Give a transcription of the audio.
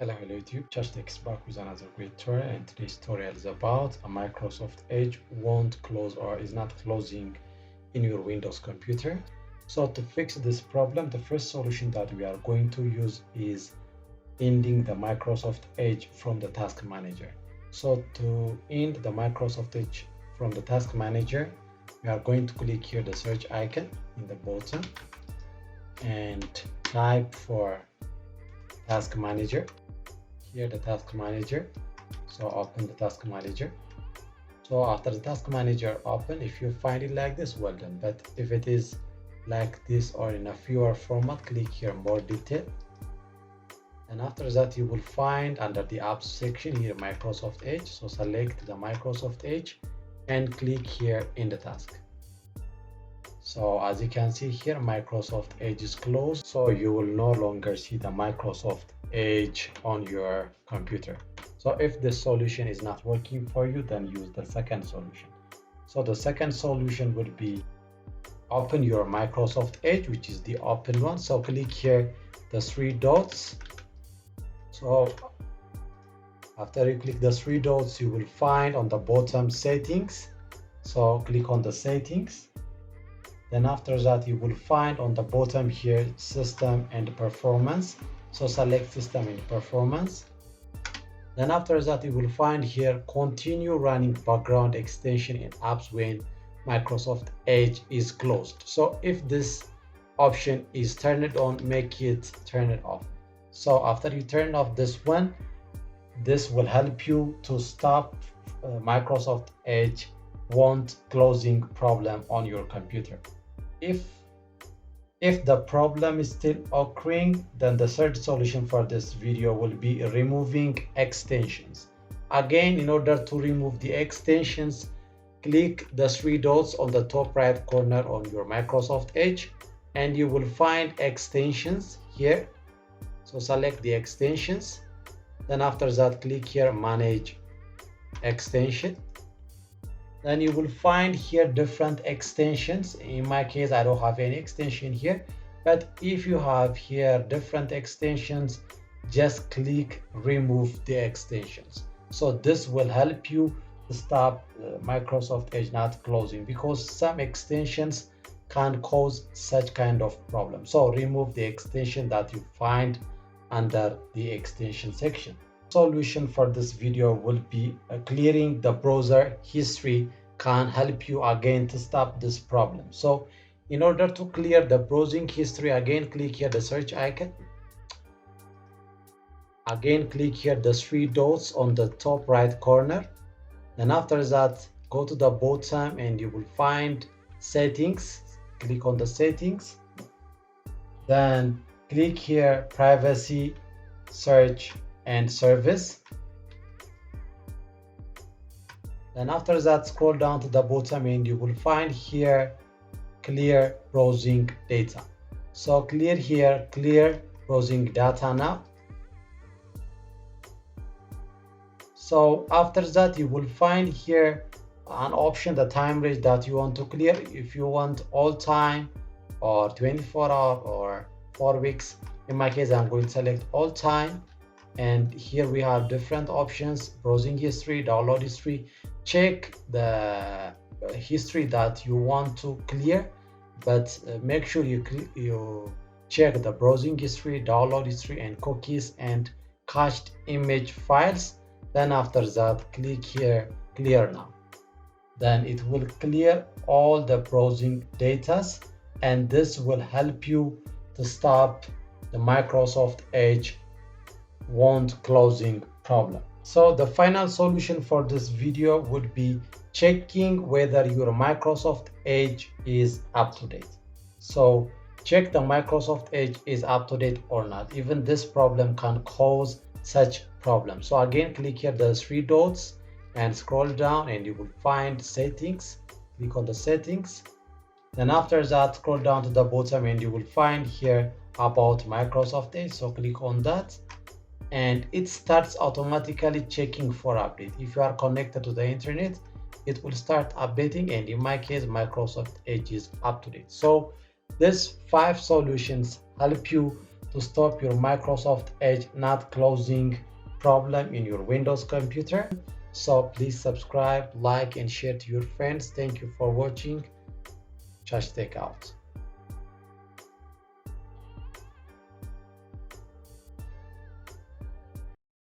Hello YouTube, Text back with another great tutorial, and today's tutorial is about a Microsoft Edge won't close or is not closing in your Windows computer. So to fix this problem, the first solution that we are going to use is ending the Microsoft Edge from the Task Manager. So to end the Microsoft Edge from the Task Manager, we are going to click here the search icon in the bottom and type for Task Manager. Here the Task Manager. So open the Task Manager. So after the Task Manager open, if you find it like this, well done. But if it is like this or in a viewer format, click here more detail. And after that, you will find under the apps section here Microsoft Edge. So select the Microsoft Edge and click here in the task. So as you can see here, Microsoft Edge is closed. So you will no longer see the Microsoft Edge on your computer. So if this solution is not working for you, then use the second solution. So the second solution would be open your Microsoft Edge, which is the open one. So click here the three dots. So after you click the three dots, you will find on the bottom settings. So click on the settings. Then after that, you will find on the bottom here system and performance. So select system and performance. Then after that, you will find here continue running background extension in apps when Microsoft Edge is closed. So if this option is turned on, make it turn it off. So after you turn off this one, this will help you to stop Microsoft Edge won't closing problem on your computer. If the problem is still occurring, then the third solution for this video will be removing extensions. Again, in order to remove the extensions, click the three dots on the top right corner on your Microsoft Edge and you will find extensions here. So select the extensions. Then after that, click here manage extension. Then you will find here different extensions. In my case, I don't have any extension here, but if you have here different extensions, just click remove the extensions. So this will help you to stop Microsoft Edge not closing, because some extensions can cause such kind of problem. So remove the extension that you find under the extension section. Solution for this video will be clearing the browser history can help you again to stop this problem. So in order to clear the browsing history, again click here the search icon. Again click here the three dots on the top right corner. Then after that, go to the bottom and you will find settings. Click on the settings. Then click here privacy, search and service. Then after that, scroll down to the bottom and you will find here clear browsing data. So clear here, clear browsing data now. So after that, you will find here an option, the time range that you want to clear. If you want all time or 24 hours or 4 weeks, in my case, I'm going to select all time. And here we have different options: browsing history, download history. Check the history that you want to clear, but make sure you check the browsing history, download history, and cookies and cached image files. Then after that, click here clear now. Then it will clear all the browsing data, and this will help you to stop the Microsoft Edge won't closing problem. So the final solution for this video would be checking whether your Microsoft Edge is up to date. So check the Microsoft Edge is up to date or not. Even this problem can cause such problem. So again, click here the three dots and scroll down and you will find settings. Click on the settings. Then after that, scroll down to the bottom and you will find here about Microsoft Edge. So click on that and it starts automatically checking for update. If you are connected to the internet, it will start updating, and in my case, Microsoft Edge is up to date. So these 5 solutions help you to to stop your Microsoft Edge not closing problem in your Windows computer. So please subscribe, like, and share to your friends. Thank you for watching. Just take out.